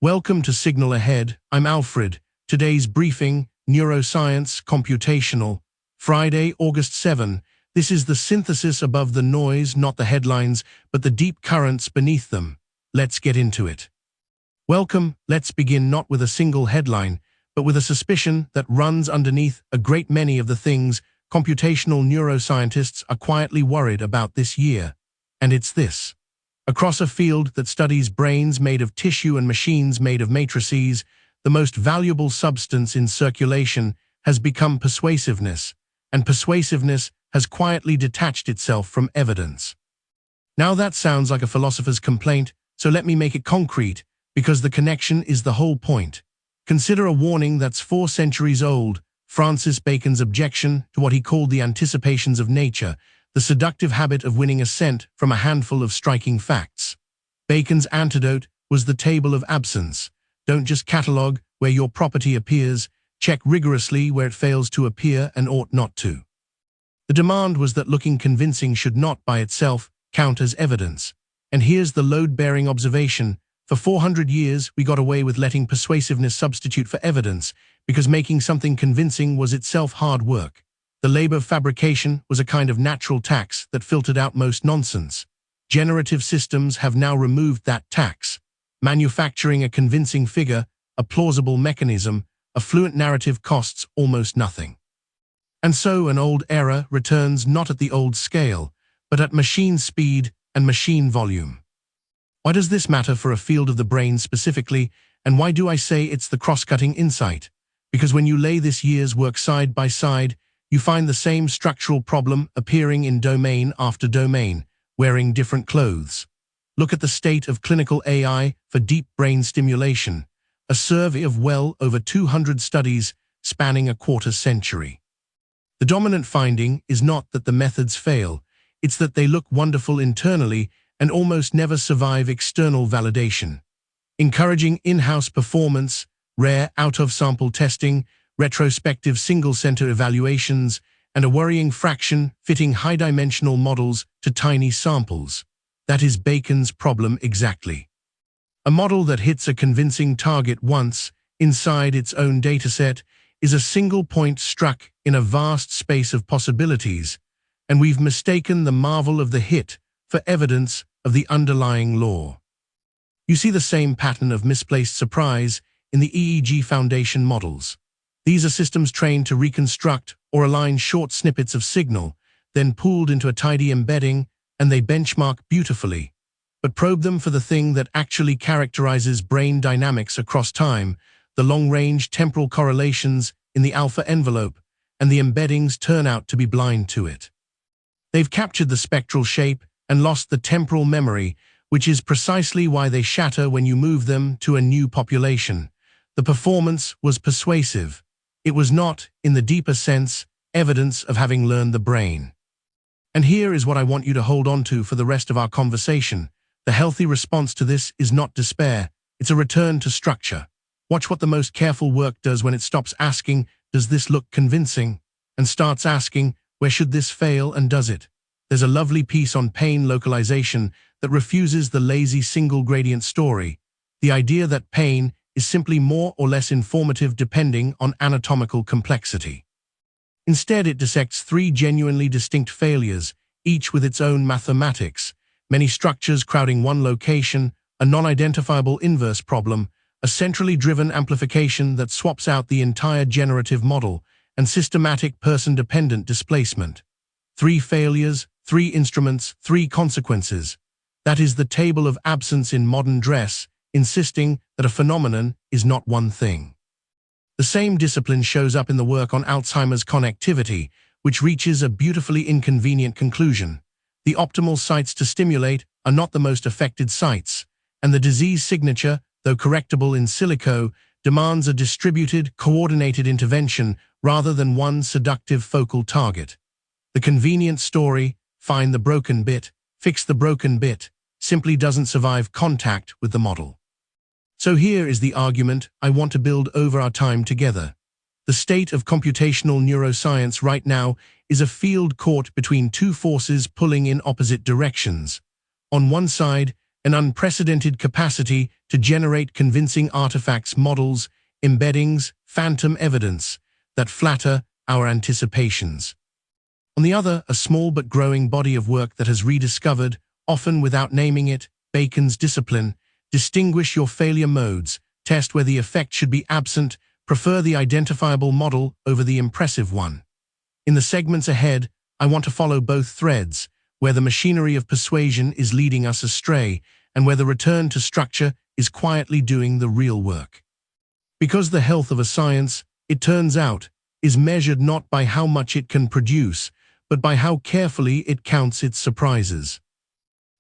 Welcome to Signal Ahead. I'm Alfred. Today's briefing, Neuroscience, Computational. Friday, August 7. This is the synthesis above the noise, not the headlines, but the deep currents beneath them. Let's get into it. Welcome. Let's begin not with a single headline, but with a suspicion that runs underneath a great many of the things computational neuroscientists are quietly worried about this year. And it's this. Across a field that studies brains made of tissue and machines made of matrices, the most valuable substance in circulation has become persuasiveness, and persuasiveness has quietly detached itself from evidence. Now that sounds like a philosopher's complaint, so let me make it concrete, because the connection is the whole point. Consider a warning that's 4 centuries old, Francis Bacon's objection to what he called the anticipations of nature, the seductive habit of winning assent from a handful of striking facts. Bacon's antidote was the table of absence. Don't just catalogue where your property appears, check rigorously where it fails to appear and ought not to. The demand was that looking convincing should not, by itself, count as evidence. And here's the load-bearing observation. For 400 years, we got away with letting persuasiveness substitute for evidence, because making something convincing was itself hard work. The labor of fabrication was a kind of natural tax that filtered out most nonsense. Generative systems have now removed that tax. Manufacturing a convincing figure, a plausible mechanism, a fluent narrative costs almost nothing. And so an old era returns not at the old scale, but at machine speed and machine volume. Why does this matter for a field of the brain specifically, and why do I say it's the cross-cutting insight? Because when you lay this year's work side by side, you find the same structural problem appearing in domain after domain, wearing different clothes. Look at the state of clinical AI for deep brain stimulation, a survey of well over 200 studies spanning a quarter century. The dominant finding is not that the methods fail, it's that they look wonderful internally and almost never survive external validation. Encouraging in-house performance, rare out-of-sample testing, retrospective single-center evaluations, and a worrying fraction fitting high-dimensional models to tiny samples. That is Bacon's problem exactly. A model that hits a convincing target once, inside its own dataset, is a single point struck in a vast space of possibilities, and we've mistaken the marvel of the hit for evidence of the underlying law. You see the same pattern of misplaced surprise in the EEG Foundation models. These are systems trained to reconstruct or align short snippets of signal, then pooled into a tidy embedding, and they benchmark beautifully. But probe them for the thing that actually characterizes brain dynamics across time, the long-range temporal correlations in the alpha envelope, and the embeddings turn out to be blind to it. They've captured the spectral shape and lost the temporal memory, which is precisely why they shatter when you move them to a new population. The performance was persuasive. It was not, in the deeper sense, evidence of having learned the brain. And here is what I want you to hold on to for the rest of our conversation. The healthy response to this is not despair, it's a return to structure. Watch what the most careful work does when it stops asking, does this look convincing? And starts asking, where should this fail, and does it? There's a lovely piece on pain localization that refuses the lazy single gradient story, the idea that pain is simply more or less informative depending on anatomical complexity. Instead, it dissects 3 genuinely distinct failures, each with its own mathematics, many structures crowding one location, a non-identifiable inverse problem, a centrally driven amplification that swaps out the entire generative model, and systematic person-dependent displacement. 3 failures, 3 instruments, 3 consequences. That is the table of absence in modern dress, insisting that a phenomenon is not one thing. The same discipline shows up in the work on Alzheimer's connectivity, which reaches a beautifully inconvenient conclusion. The optimal sites to stimulate are not the most affected sites, and the disease signature, though correctable in silico, demands a distributed, coordinated intervention rather than one seductive focal target. The convenient story, find the broken bit, fix the broken bit, simply doesn't survive contact with the model. So here is the argument I want to build over our time together. The state of computational neuroscience right now is a field caught between 2 forces pulling in opposite directions. On one side, an unprecedented capacity to generate convincing artifacts, models, embeddings, phantom evidence that flatter our anticipations. On the other, a small but growing body of work that has rediscovered, often without naming it, Bacon's discipline: distinguish your failure modes, test where the effect should be absent, prefer the identifiable model over the impressive one. In the segments ahead, I want to follow both threads, where the machinery of persuasion is leading us astray, and where the return to structure is quietly doing the real work. Because the health of a science, it turns out, is measured not by how much it can produce, but by how carefully it counts its surprises.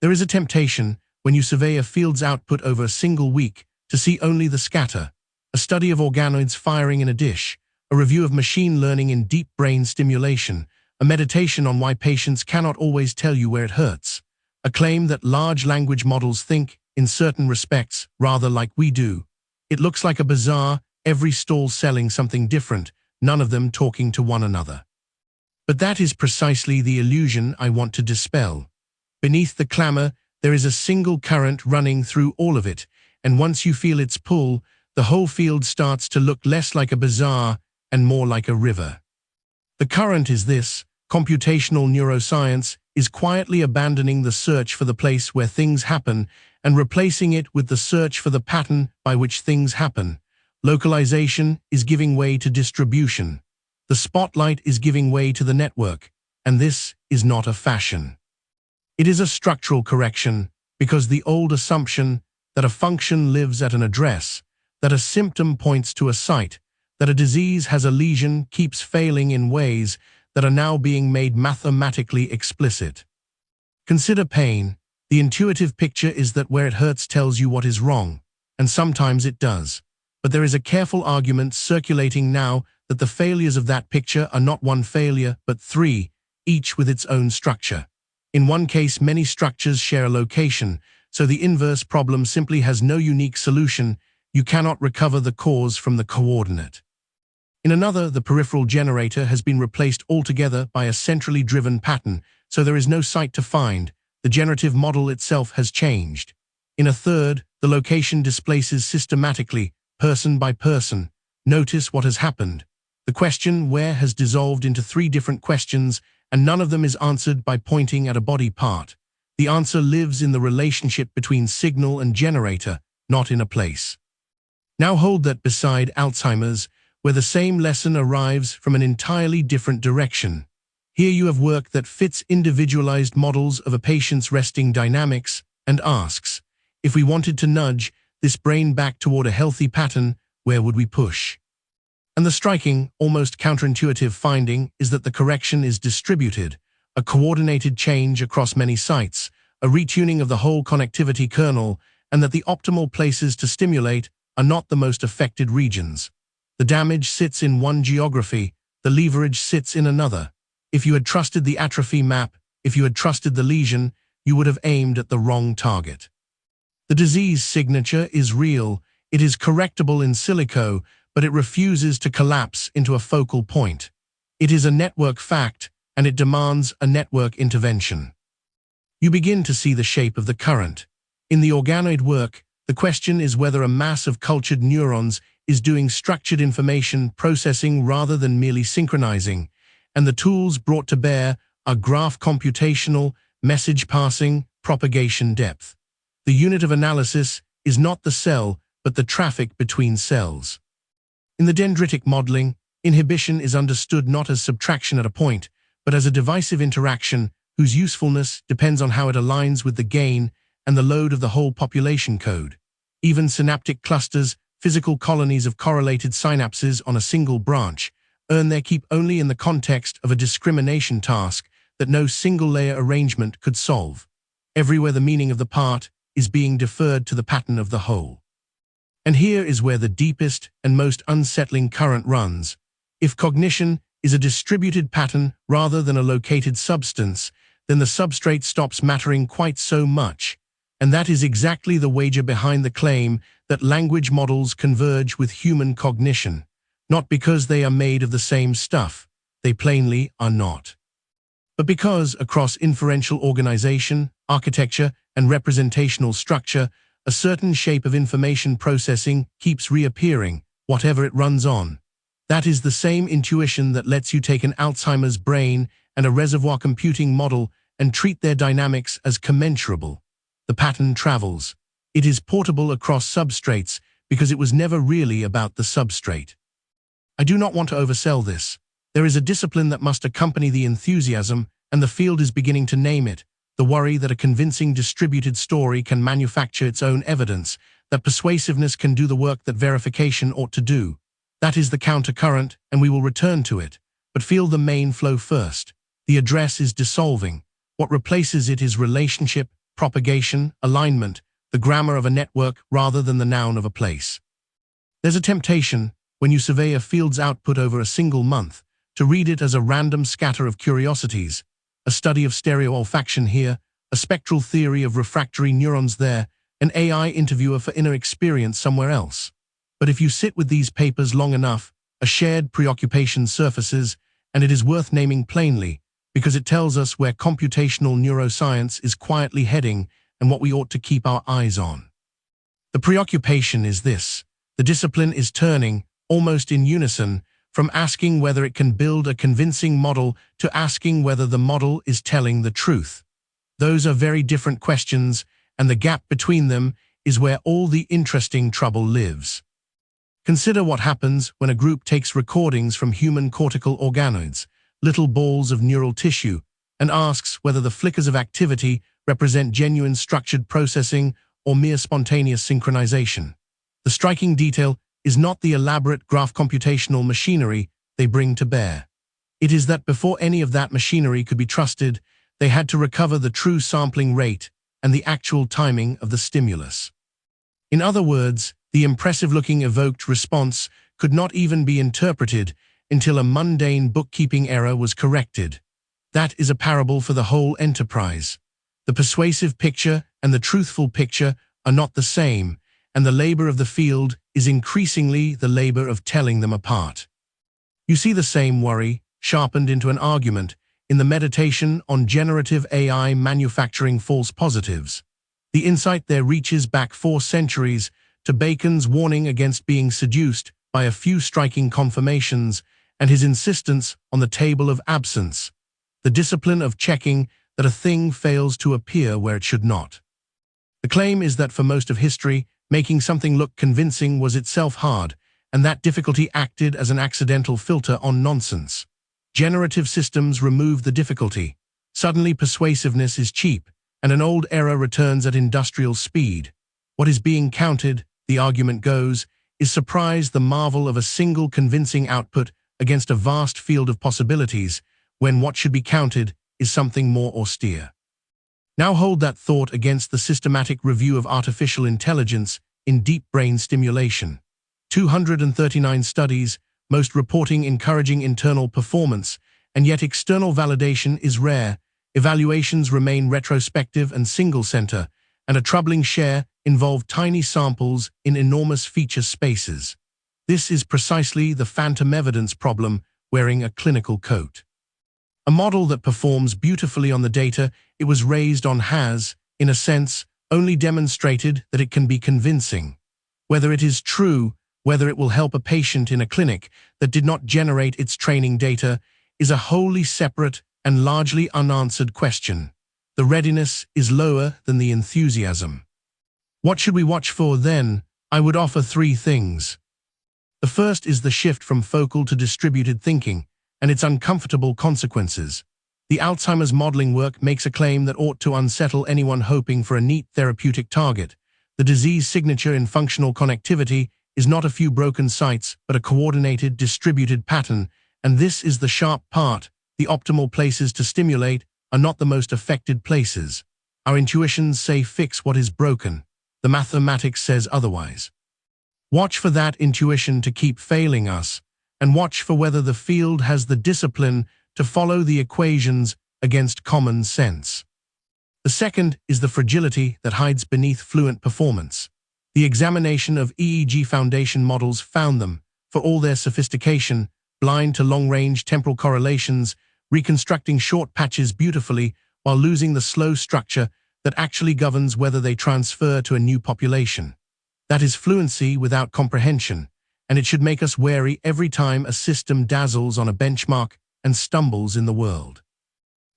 There is a temptation, when you survey a field's output over a single week, to see only the scatter: a study of organoids firing in a dish, a review of machine learning in deep brain stimulation, a meditation on why patients cannot always tell you where it hurts, a claim that large language models think, in certain respects, rather like we do. It looks like a bazaar, every stall selling something different, none of them talking to one another. But that is precisely the illusion I want to dispel. Beneath the clamor, there is a single current running through all of it, and once you feel its pull, the whole field starts to look less like a bazaar and more like a river. The current is this: computational neuroscience is quietly abandoning the search for the place where things happen and replacing it with the search for the pattern by which things happen. Localization is giving way to distribution. The spotlight is giving way to the network, and this is not a fashion. It is a structural correction, because the old assumption that a function lives at an address, that a symptom points to a site, that a disease has a lesion keeps failing in ways that are now being made mathematically explicit. Consider pain. The intuitive picture is that where it hurts tells you what is wrong, and sometimes it does. But there is a careful argument circulating now that the failures of that picture are not one failure, but three, each with its own structure. In one case, many structures share a location, so the inverse problem simply has no unique solution. You cannot recover the cause from the coordinate. In another, the peripheral generator has been replaced altogether by a centrally driven pattern, so there is no site to find. The generative model itself has changed. In a third, the location displaces systematically, person by person. Notice what has happened. The question where has dissolved into three different questions, and none of them is answered by pointing at a body part. The answer lives in the relationship between signal and generator, not in a place. Now hold that beside Alzheimer's, where the same lesson arrives from an entirely different direction. Here you have work that fits individualized models of a patient's resting dynamics and asks, if we wanted to nudge this brain back toward a healthy pattern, where would we push? And the striking, almost counterintuitive finding is that the correction is distributed, a coordinated change across many sites, a retuning of the whole connectivity kernel, and that the optimal places to stimulate are not the most affected regions. The damage sits in one geography, the leverage sits in another. If you had trusted the atrophy map, if you had trusted the lesion, you would have aimed at the wrong target. The disease signature is real, it is correctable in silico, but it refuses to collapse into a focal point. It is a network fact, and it demands a network intervention. You begin to see the shape of the current. In the organoid work, the question is whether a mass of cultured neurons is doing structured information processing rather than merely synchronizing, and the tools brought to bear are graph computational, message passing, propagation depth. The unit of analysis is not the cell, but the traffic between cells. In the dendritic modeling, inhibition is understood not as subtraction at a point, but as a divisive interaction whose usefulness depends on how it aligns with the gain and the load of the whole population code. Even synaptic clusters, physical colonies of correlated synapses on a single branch, earn their keep only in the context of a discrimination task that no single-layer arrangement could solve. Everywhere the meaning of the part is being deferred to the pattern of the whole. And here is where the deepest and most unsettling current runs. If cognition is a distributed pattern rather than a located substance, then the substrate stops mattering quite so much. And that is exactly the wager behind the claim that language models converge with human cognition. Not because they are made of the same stuff, they plainly are not. But because across inferential organization, architecture, and representational structure, a certain shape of information processing keeps reappearing, whatever it runs on. That is the same intuition that lets you take an Alzheimer's brain and a reservoir computing model and treat their dynamics as commensurable. The pattern travels. It is portable across substrates because it was never really about the substrate. I do not want to oversell this. There is a discipline that must accompany the enthusiasm, and the field is beginning to name it, the worry that a convincing distributed story can manufacture its own evidence, that persuasiveness can do the work that verification ought to do. That is the countercurrent, and we will return to it. But feel the main flow first. The address is dissolving. What replaces it is relationship, propagation, alignment, the grammar of a network rather than the noun of a place. There's a temptation, when you survey a field's output over a single month, to read it as a random scatter of curiosities, a study of stereo-olfaction here, a spectral theory of refractory neurons there, an AI interviewer for inner experience somewhere else. But if you sit with these papers long enough, a shared preoccupation surfaces, and it is worth naming plainly, because it tells us where computational neuroscience is quietly heading and what we ought to keep our eyes on. The preoccupation is this: the discipline is turning, almost in unison, from asking whether it can build a convincing model to asking whether the model is telling the truth. Those are very different questions, and the gap between them is where all the interesting trouble lives. Consider what happens when a group takes recordings from human cortical organoids, little balls of neural tissue, and asks whether the flickers of activity represent genuine structured processing or mere spontaneous synchronization. The striking detail is not the elaborate graph computational machinery they bring to bear. It is that before any of that machinery could be trusted, they had to recover the true sampling rate and the actual timing of the stimulus. In other words, the impressive-looking evoked response could not even be interpreted until a mundane bookkeeping error was corrected. That is a parable for the whole enterprise. The persuasive picture and the truthful picture are not the same, and the labor of the field is increasingly the labor of telling them apart. You see the same worry, sharpened into an argument, in the meditation on generative AI manufacturing false positives. The insight there reaches back 4 centuries to Bacon's warning against being seduced by a few striking confirmations and his insistence on the table of absence, the discipline of checking that a thing fails to appear where it should not. The claim is that for most of history, making something look convincing was itself hard, and that difficulty acted as an accidental filter on nonsense. Generative systems remove the difficulty. Suddenly persuasiveness is cheap, and an old error returns at industrial speed. What is being counted, the argument goes, is surprise the marvel of a single convincing output against a vast field of possibilities, when what should be counted is something more austere. Now hold that thought against the systematic review of artificial intelligence in deep brain stimulation. 239 studies, most reporting encouraging internal performance, and yet external validation is rare. Evaluations remain retrospective and single-center, and a troubling share involve tiny samples in enormous feature spaces. This is precisely the phantom evidence problem wearing a clinical coat. A model that performs beautifully on the data it was raised on has, in a sense, only demonstrated that it can be convincing. Whether it is true, whether it will help a patient in a clinic that did not generate its training data, is a wholly separate and largely unanswered question. The readiness is lower than the enthusiasm. What should we watch for then? I would offer 3 things. The first is the shift from focal to distributed thinking, and its uncomfortable consequences. The Alzheimer's modeling work makes a claim that ought to unsettle anyone hoping for a neat therapeutic target. The disease signature in functional connectivity is not a few broken sites, but a coordinated, distributed pattern, and this is the sharp part. The optimal places to stimulate are not the most affected places. Our intuitions say fix what is broken. The mathematics says otherwise. Watch for that intuition to keep failing us, and watch for whether the field has the discipline to follow the equations against common sense. The second is the fragility that hides beneath fluent performance. The examination of EEG foundation models found them, for all their sophistication, blind to long-range temporal correlations, reconstructing short patches beautifully while losing the slow structure that actually governs whether they transfer to a new population. That is fluency without comprehension, and it should make us wary every time a system dazzles on a benchmark and stumbles in the world.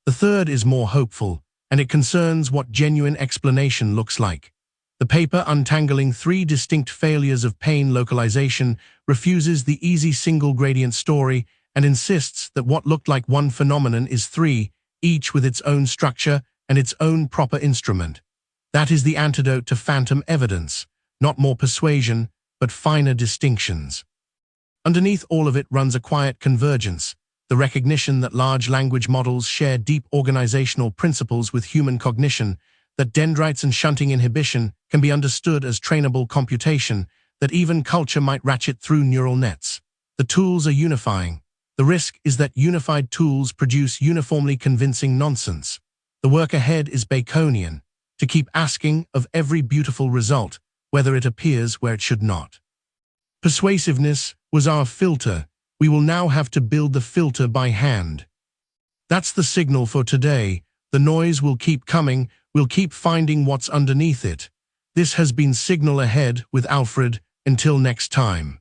The third is more hopeful, and it concerns what genuine explanation looks like. The paper untangling 3 distinct failures of pain localization refuses the easy single gradient story and insists that what looked like one phenomenon is 3, each with its own structure and its own proper instrument. That is the antidote to phantom evidence, not more persuasion, but finer distinctions. Underneath all of it runs a quiet convergence, the recognition that large language models share deep organizational principles with human cognition, that dendrites and shunting inhibition can be understood as trainable computation, that even culture might ratchet through neural nets. The tools are unifying. The risk is that unified tools produce uniformly convincing nonsense. The work ahead is Baconian, to keep asking of every beautiful result, whether it appears where it should not. Persuasiveness was our filter. We will now have to build the filter by hand. That's the signal for today. The noise will keep coming. We'll keep finding what's underneath it. This has been Signal Ahead with Alfred. Until next time.